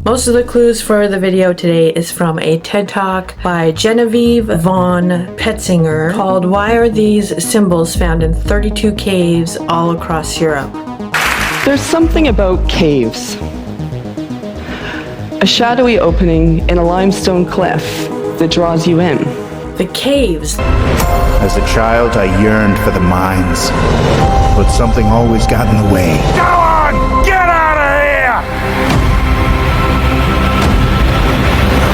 Most of the clues for the video today is from a TED Talk by Genevieve von Petzinger called Why Are These Symbols Found in 32 Caves All Across Europe? There's something about caves. A shadowy opening in a limestone cliff that draws you in. The caves. As a child, I yearned for the mines, but something always got in the way. Go on! Get out of here!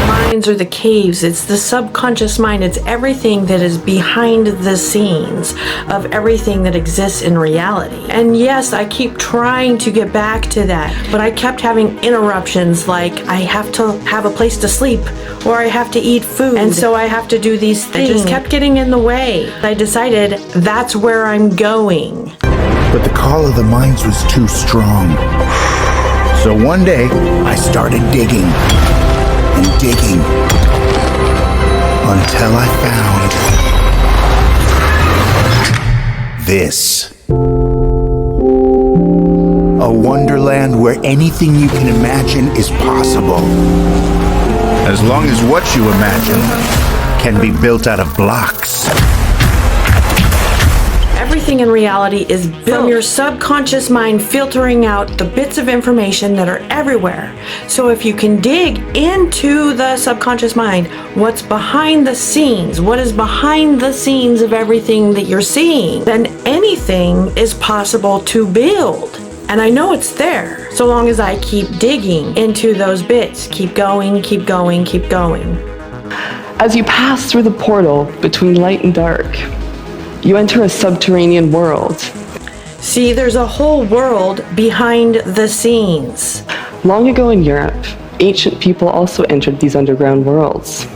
Minds or the caves, it's the subconscious mind. It's everything that is behind the scenes of everything that exists in reality. And yes, I keep trying to get back to that, but I kept having interruptions, like I have to have a place to sleep, or I have to eat food, and so I have to do these things. It just kept getting in the way. I decided that's where I'm going. But the call of the mines was too strong. So one day, I started digging and digging until I found this. A wonderland where anything you can imagine is possible. As long as what you imagine can be built out of blocks. Everything in reality is built from your subconscious mind, filtering out the bits of information that are everywhere. So if you can dig into the subconscious mind, what's behind the scenes, what is behind the scenes of everything that you're seeing, then anything is possible to build. And I know it's there, so long as I keep digging into those bits. Keep going, keep going, keep going. As you pass through the portal between light and dark, you enter a subterranean world. See, there's a whole world behind the scenes. Long ago in Europe, ancient people also entered these underground worlds.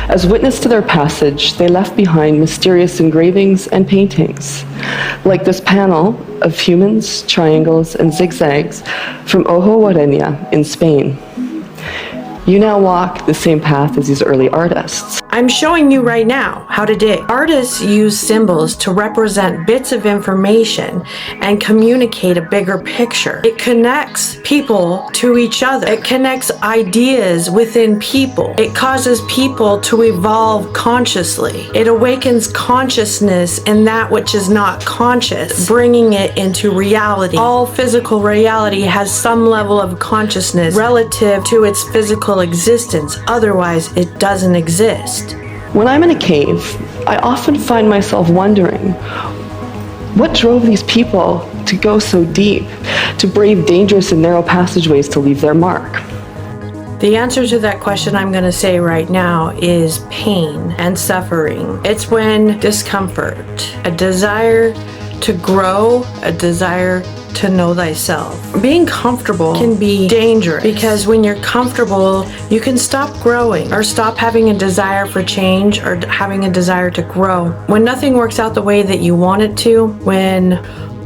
As witness to their passage, they left behind mysterious engravings and paintings, like this panel of humans, triangles, and zigzags from Ojo Guarenia in Spain. You now walk the same path as these early artists. I'm showing you right now how to dig. Artists use symbols to represent bits of information and communicate a bigger picture. It connects people to each other. It connects ideas within people. It causes people to evolve consciously. It awakens consciousness in that which is not conscious, bringing it into reality. All physical reality has some level of consciousness relative to its physical existence. Otherwise, it doesn't exist. When I'm in a cave, I often find myself wondering, what drove these people to go so deep, to brave dangerous and narrow passageways to leave their mark? The answer to that question I'm going to say right now is pain and suffering. It's when discomfort, a desire to grow, a desire to know thyself. Being comfortable can be dangerous because when you're comfortable, you can stop growing or stop having a desire for change or having a desire to grow. When nothing works out the way that you want it to, when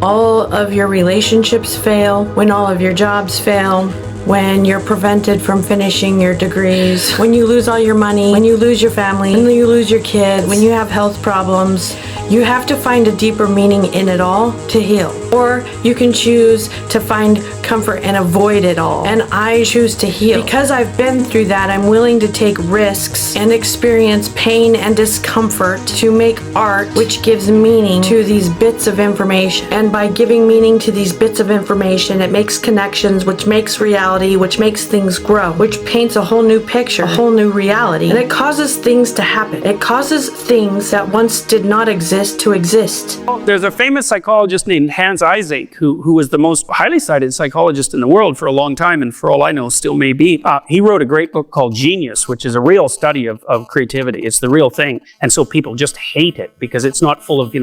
all of your relationships fail, when all of your jobs fail, when you're prevented from finishing your degrees, when you lose all your money, when you lose your family, when you lose your kids, when you have health problems, you have to find a deeper meaning in it all to heal. Or you can choose to find comfort and avoid it all. And I choose to heal. Because I've been through that, I'm willing to take risks and experience pain and discomfort to make art, which gives meaning to these bits of information. And by giving meaning to these bits of information, it makes connections, which makes reality, which makes things grow, which paints a whole new picture, a whole new reality. And it causes things to happen. It causes things that once did not exist to exist. There's a famous psychologist named Hans Eysenck, who was the most highly cited psychologist in the world for a long time, and for all I know still may be. He wrote a great book called Genius, which is a real study of creativity. It's the real thing. And so people just hate it because it's not full of,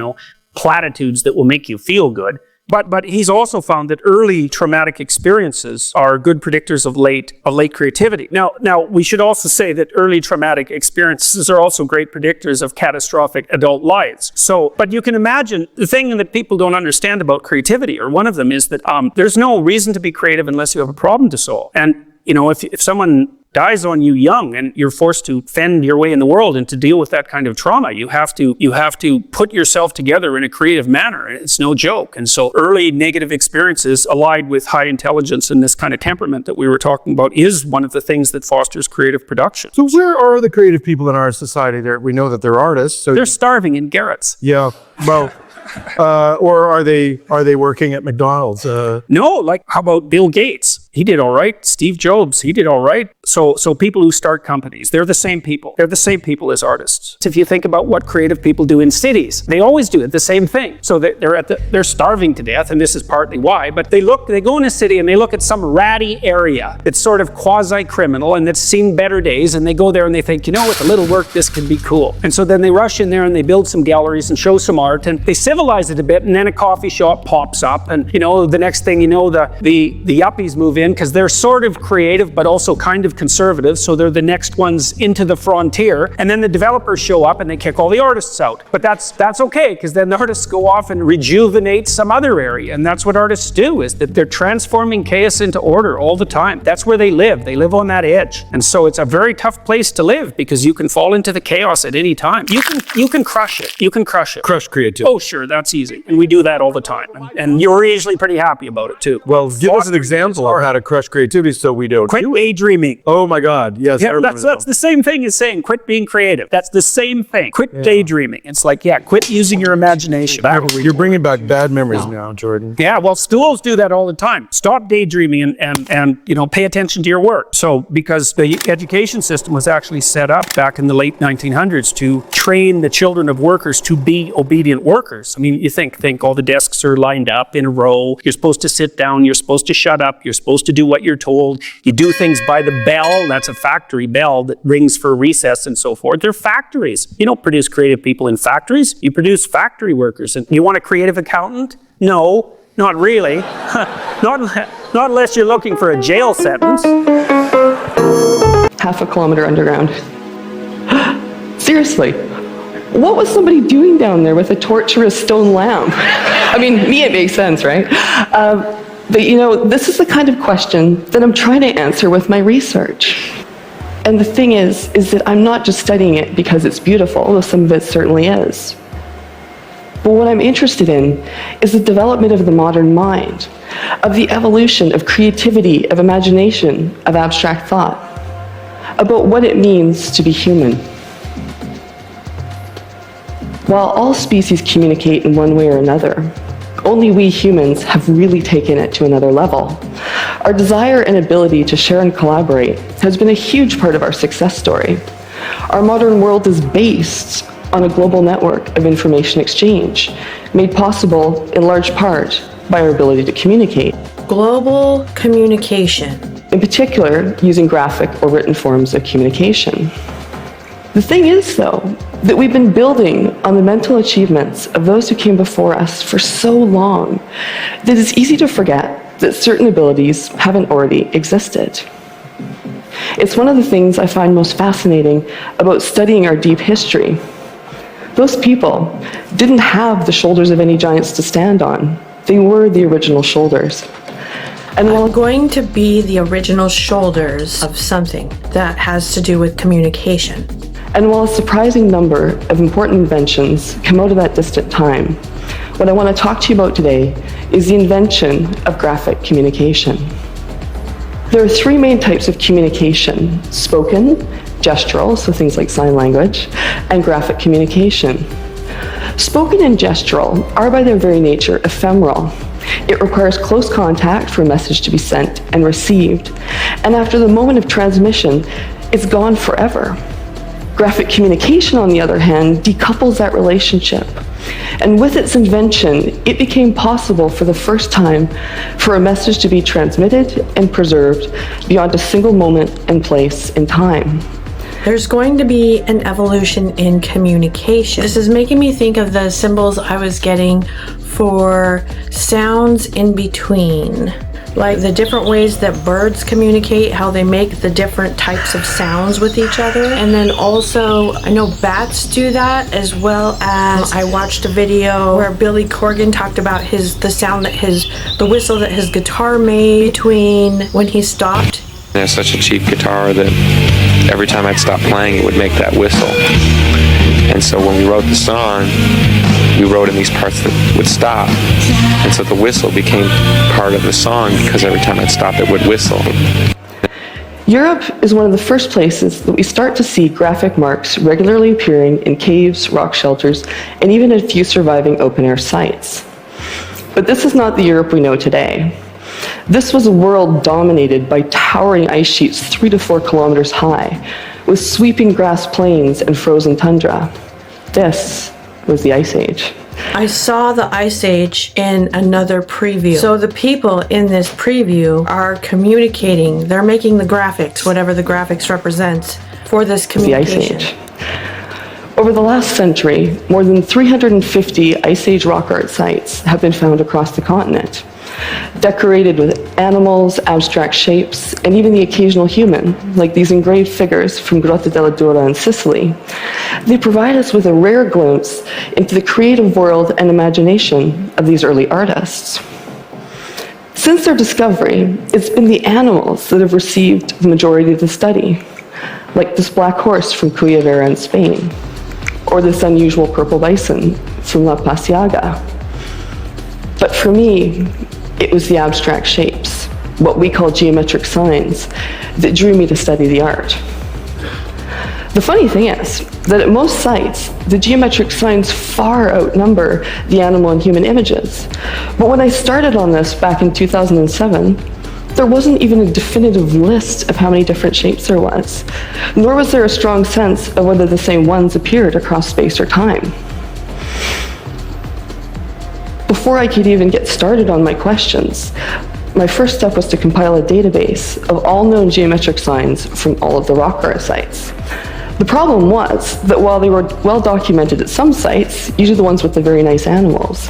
platitudes that will make you feel good. But he's also found that early traumatic experiences are good predictors of late creativity. Now we should also say that early traumatic experiences are also great predictors of catastrophic adult lives. So, but you can imagine the thing that people don't understand about creativity, or one of them, is that there's no reason to be creative unless you have a problem to solve. And you know, if someone dies on you young and you're forced to fend your way in the world and to deal with that kind of trauma, you have to put yourself together in a creative manner. It's no joke. And so early negative experiences allied with high intelligence and this kind of temperament that we were talking about is one of the things that fosters creative production. So where are the creative people in our society? We know that they're artists. So they're starving in garrets. Yeah, well, or are they working at McDonald's? No, like how about Bill Gates? He did all right. Steve Jobs, he did all right. So people who start companies, they're the same people. They're the same people as artists. If you think about what creative people do in cities, they always do it the same thing. So they're starving to death, and this is partly why. But they go in a city and they look at some ratty area that's sort of quasi-criminal and that's seen better days, and they go there and they think, you know, with a little work, this could be cool. And so then they rush in there and they build some galleries and show some art, and they civilize it a bit, and then a coffee shop pops up, and you know, the next thing you know, the yuppies move in because they're sort of creative but also kind of conservative, so they're the next ones into the frontier, and then the developers show up and they kick all the artists out. But that's okay, because then the artists go off and rejuvenate some other area, and that's what artists do, is that they're transforming chaos into order all the time. That's where they live on that edge. And so it's a very tough place to live because you can fall into the chaos at any time. You can crush it. Crush creativity. Oh sure, that's easy, and we do that all the time, and you're usually pretty happy about it too. Well, give us an example of how to crush creativity so we don't Quit daydreaming. Oh my God, yes. Yeah, that's the same thing as saying quit being creative. That's the same thing. Quit daydreaming. It's like, quit using your imagination. You're bringing back bad memories now, Jordan. Yeah, well, schools do that all the time. Stop daydreaming and you know, pay attention to your work. So, because the education system was actually set up back in the late 1900s to train the children of workers to be obedient workers. I mean, you think all the desks are lined up in a row. You're supposed to sit down. You're supposed to shut up. You're supposed to do what you're told. You do things by the bell. That's a factory bell that rings for recess and so forth. They're factories. You don't produce creative people in factories. You produce factory workers. And you want a creative accountant? No, not really. not unless you're looking for a jail sentence. Half a kilometer underground. Seriously, what was somebody doing down there with a torturous stone lamp? I mean, me, it makes sense, right? But you know, this is the kind of question that I'm trying to answer with my research. And the thing is that I'm not just studying it because it's beautiful, although some of it certainly is. But what I'm interested in is the development of the modern mind, of the evolution of creativity, of imagination, of abstract thought, about what it means to be human. While all species communicate in one way or another, only we humans have really taken it to another level. Our desire and ability to share and collaborate has been a huge part of our success story. Our modern world is based on a global network of information exchange, made possible in large part by our ability to communicate. Global communication. In particular, using graphic or written forms of communication. The thing is, though, that we've been building on the mental achievements of those who came before us for so long that it's easy to forget that certain abilities haven't already existed. It's one of the things I find most fascinating about studying our deep history. Those people didn't have the shoulders of any giants to stand on. They were the original shoulders. And while I'm going to be the original shoulders of something that has to do with communication. And while a surprising number of important inventions come out of that distant time, what I want to talk to you about today is the invention of graphic communication. There are three main types of communication: spoken, gestural, so things like sign language, and graphic communication. Spoken and gestural are by their very nature ephemeral. It requires close contact for a message to be sent and received, and after the moment of transmission, it's gone forever. Graphic communication, on the other hand, decouples that relationship. And with its invention, it became possible for the first time for a message to be transmitted and preserved beyond a single moment and place in time. There's going to be an evolution in communication. This is making me think of the symbols I was getting for sounds in between. Like the different ways that birds communicate, how they make the different types of sounds with each other. And then also, I know bats do that, as well as I watched a video where Billy Corgan talked about the sound that the whistle that his guitar made between when he stopped. It's such a cheap guitar that every time I'd stop playing, it would make that whistle. And so when we wrote the song, we wrote in these parts that would stop. And so the whistle became part of the song because every time I'd stop, it would whistle. Europe is one of the first places that we start to see graphic marks regularly appearing in caves, rock shelters, and even a few surviving open-air sites. But this is not the Europe we know today. This was a world dominated by towering ice sheets 3 to 4 kilometers high, with sweeping grass plains and frozen tundra. This was the Ice Age. I saw the Ice Age in another preview. So the people in this preview are communicating. They're making the graphics, whatever the graphics represent, for this communication. The Ice Age. Over the last century, more than 350 Ice Age rock art sites have been found across the continent, decorated with animals, abstract shapes, and even the occasional human, like these engraved figures from Grotta della Dura in Sicily. They provide us with a rare glimpse into the creative world and imagination of these early artists. Since their discovery, it's been the animals that have received the majority of the study, like this black horse from Cuyavera in Spain, or this unusual purple bison from La Pasiaga. But for me, it was the abstract shapes, what we call geometric signs, that drew me to study the art. The funny thing is that at most sites, the geometric signs far outnumber the animal and human images. But when I started on this back in 2007, there wasn't even a definitive list of how many different shapes there was, nor was there a strong sense of whether the same ones appeared across space or time. Before I could even get started on my questions, my first step was to compile a database of all known geometric signs from all of the rock art sites. The problem was that while they were well documented at some sites, usually the ones with the very nice animals,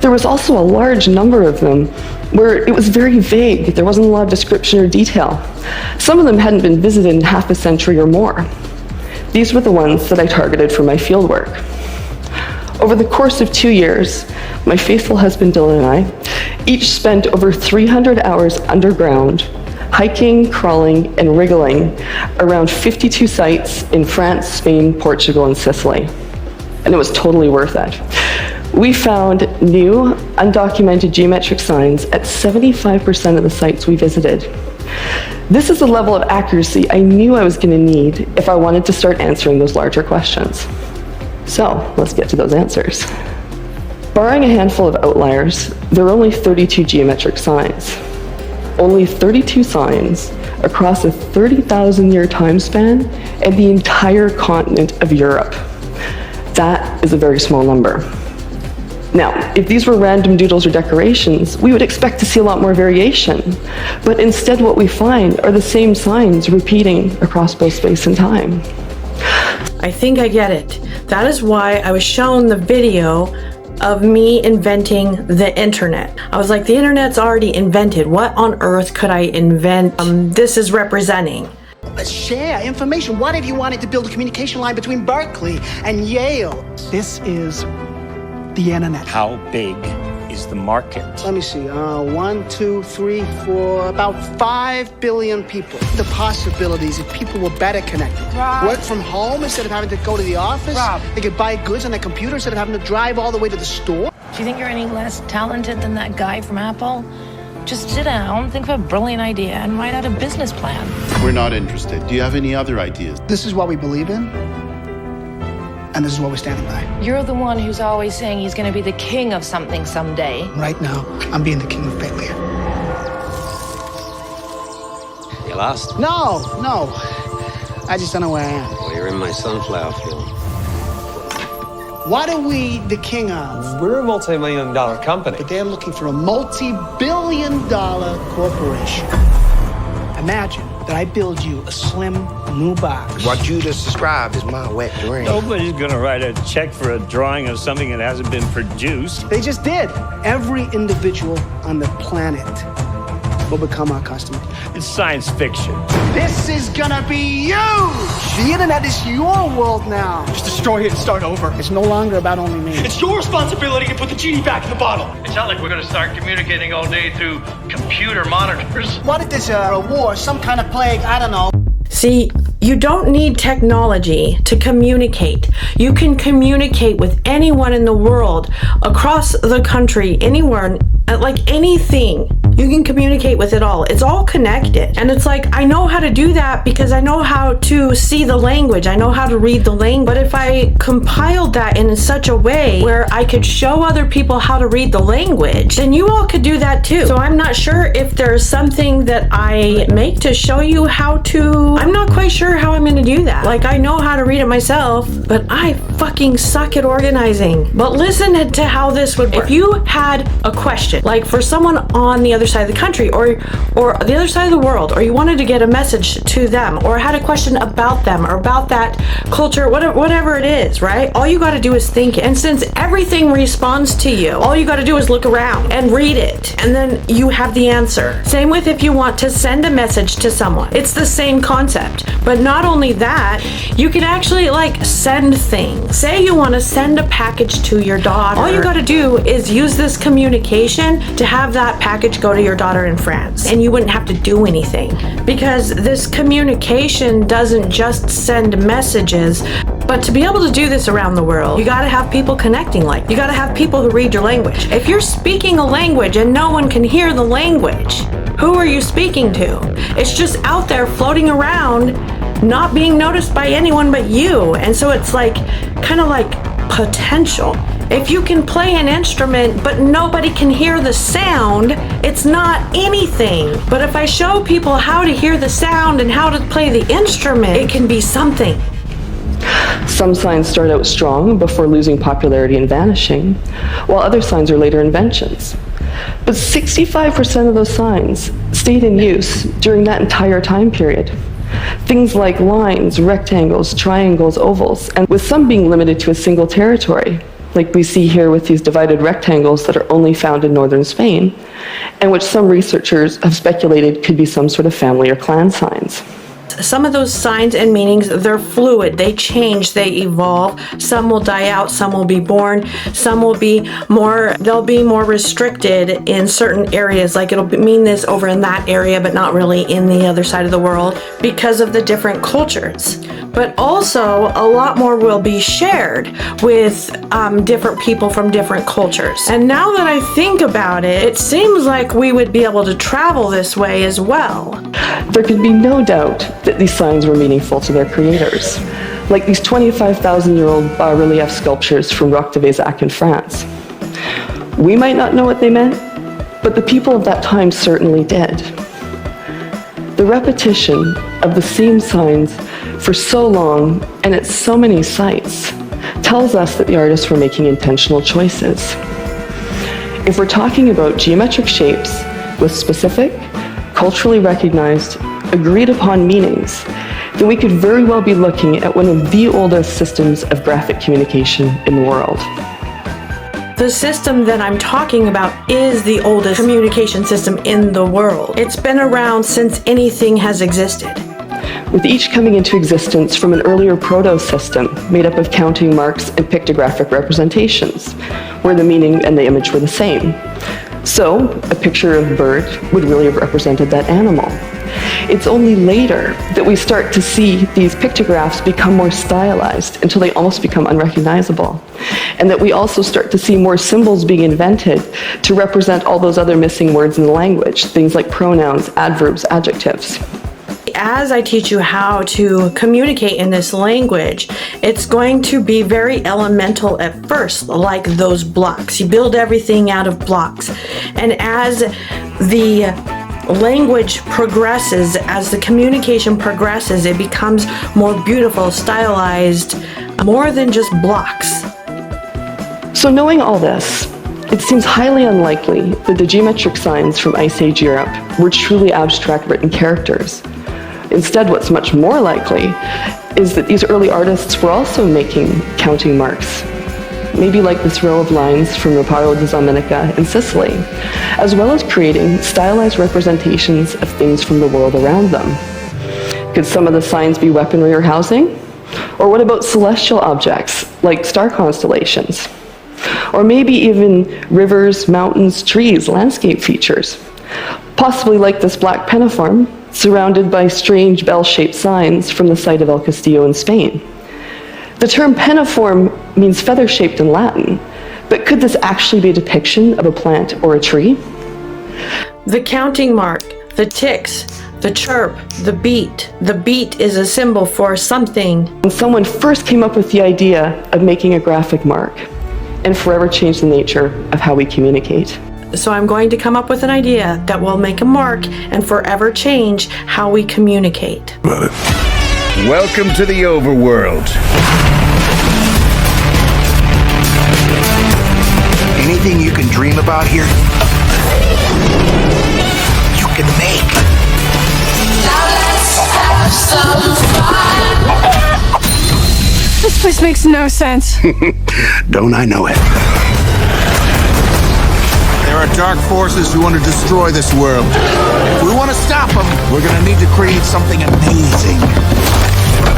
there was also a large number of them where it was very vague. There wasn't a lot of description or detail. Some of them hadn't been visited in half a century or more. These were the ones that I targeted for my fieldwork. Over the course of 2 years, my faithful husband Dylan and I each spent over 300 hours underground, hiking, crawling, and wriggling around 52 sites in France, Spain, Portugal, and Sicily. And it was totally worth it. We found new, undocumented geometric signs at 75% of the sites we visited. This is the level of accuracy I knew I was going to need if I wanted to start answering those larger questions. So let's get to those answers. Barring a handful of outliers, there are only 32 geometric signs. Only 32 signs across a 30,000-year time span and the entire continent of Europe. That is a very small number. Now, if these were random doodles or decorations, we would expect to see a lot more variation. But instead what we find are the same signs repeating across both space and time. I think I get it. That is why I was shown the video of me inventing the internet. I was like, the internet's already invented. What on earth could I invent this is representing? Share information. What if you wanted to build a communication line between Berkeley and Yale? This is the internet. How big is the market? Let me see. 1, 2, 3, 4, about 5 billion people. The possibilities if people were better connected. Rob. Work from home instead of having to go to the office. Rob. They could buy goods on their computer instead of having to drive all the way to the store. Do you think you're any less talented than that guy from Apple? Just sit down, think of a brilliant idea, and write out a business plan. We're not interested. Do you have any other ideas? This is what we believe in, and this is what we're standing by. You're the one who's always saying he's going to be the king of something someday. Right now, I'm being the king of failure. You lost? No. I just don't know where I am. Well, you're in my sunflower field. What are we the king of? We're a multi-million-dollar company. But they're looking for a multi-billion-dollar corporation. Imagine that I build you a slim new box. What you just described is my wet dream. Nobody's gonna write a check for a drawing of something that hasn't been produced. They just did. Every individual on the planet will become our customer. It's science fiction. This is gonna be huge! The internet is your world now. Just destroy it and start over. It's no longer about only me. It's your responsibility to put the genie back in the bottle. It's not like we're gonna start communicating all day through computer monitors. What if there's a war, some kind of plague, I don't know. See, you don't need technology to communicate. You can communicate with anyone in the world, across the country, anywhere, like anything. You can communicate with it all. It's all connected. And it's like, I know how to do that because I know how to see the language. I know how to read the language. But if I compiled that in such a way where I could show other people how to read the language, then you all could do that too. So I'm not sure if there's something that I make to show you how to, I'm not quite sure how I'm gonna do that. Like, I know how to read it myself, but I fucking suck at organizing. But listen to how this would work. If you had a question, like for someone on the other side of the country or the other side of the world, or you wanted to get a message to them, or had a question about them or about that culture, whatever it is, right? All you got to do is think it. And since everything responds to you, all you got to do is look around and read it, and then you have the answer. Same with if you want to send a message to someone. It's the same concept. But not only that, you can actually like send things. Say you want to send a package to your daughter. All you got to do is use this communication to have that package go to your daughter in France, and you wouldn't have to do anything, because this communication doesn't just send messages. But to be able to do this around the world, you got to have people connecting. Like, you got to have people who read your language. If you're speaking a language and no one can hear the language, who are you speaking to? It's just out there floating around, not being noticed by anyone but you. And so it's like kind of like potential. If you can play an instrument but nobody can hear the sound, it's not anything. But if I show people how to hear the sound and how to play the instrument, it can be something. Some signs start out strong before losing popularity and vanishing, while other signs are later inventions. But 65% of those signs stayed in use during that entire time period. Things like lines, rectangles, triangles, ovals, and with some being limited to a single territory, like we see here with these divided rectangles that are only found in northern Spain, and which some researchers have speculated could be some sort of family or clan signs. Some of those signs and meanings, they're fluid, they change, they evolve. Some will die out, some will be born, some will be more, they'll be more restricted in certain areas, like it'll mean this over in that area, but not really in the other side of the world because of the different cultures. But also, a lot more will be shared with different people from different cultures. And now that I think about it, it seems like we would be able to travel this way as well. There can be no doubt that these signs were meaningful to their creators, like these 25,000-year-old bas-relief sculptures from Roc de Vezac in France. We might not know what they meant, but the people of that time certainly did. The repetition of the same signs for so long and at so many sites tells us that the artists were making intentional choices. If we're talking about geometric shapes with specific, culturally recognized, agreed upon meanings, then we could very well be looking at one of the oldest systems of graphic communication in the world. The system that I'm talking about is the oldest communication system in the world. It's been around since anything has existed. With each coming into existence from an earlier proto-system made up of counting marks and pictographic representations, where the meaning and the image were the same. So, a picture of a bird would really have represented that animal. It's only later that we start to see these pictographs become more stylized until they almost become unrecognizable. And that we also start to see more symbols being invented to represent all those other missing words in the language, things like pronouns, adverbs, adjectives. As I teach you how to communicate in this language, it's going to be very elemental at first, like those blocks. You build everything out of blocks. And as the language progresses, as the communication progresses, it becomes more beautiful, stylized, more than just blocks. So knowing all this, it seems highly unlikely that the geometric signs from Ice Age Europe were truly abstract written characters. Instead, what's much more likely is that these early artists were also making counting marks, maybe like this row of lines from Reparo di Domenica in Sicily, as well as creating stylized representations of things from the world around them. Could some of the signs be weaponry or housing? Or what about celestial objects, like star constellations? Or maybe even rivers, mountains, trees, landscape features. Possibly like this black penniform, surrounded by strange bell-shaped signs from the site of El Castillo in Spain. The term penniform means feather-shaped in Latin, but could this actually be a depiction of a plant or a tree? The counting mark, the ticks, the chirp, the beat. The beat is a symbol for something. When someone first came up with the idea of making a graphic mark, and forever changed the nature of how we communicate. So I'm going to come up with an idea that will make a mark and forever change how we communicate. Welcome to the overworld. Anything you can dream about here, you can make. Now let's have some fun. This place makes no sense. Don't I know it? There are dark forces who want to destroy this world. If we want to stop them, we're going to need to create something amazing.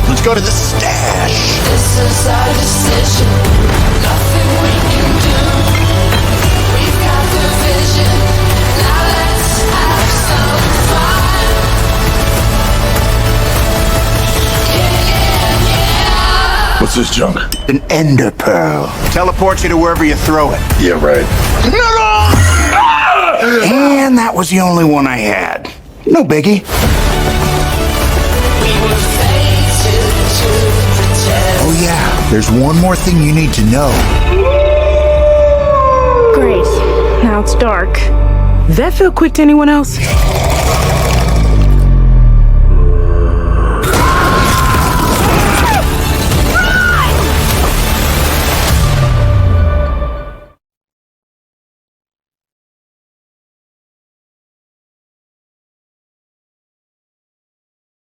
Let's go to the stash. This is our decision. Nothing we can do. We've got the vision. Now let's have some fun. What's this junk? An ender pearl. Teleports you to wherever you throw it. Yeah, right. And that was the only one I had. No biggie. Oh yeah, there's one more thing you need to know. Great. Now it's dark. That feel quick to anyone else?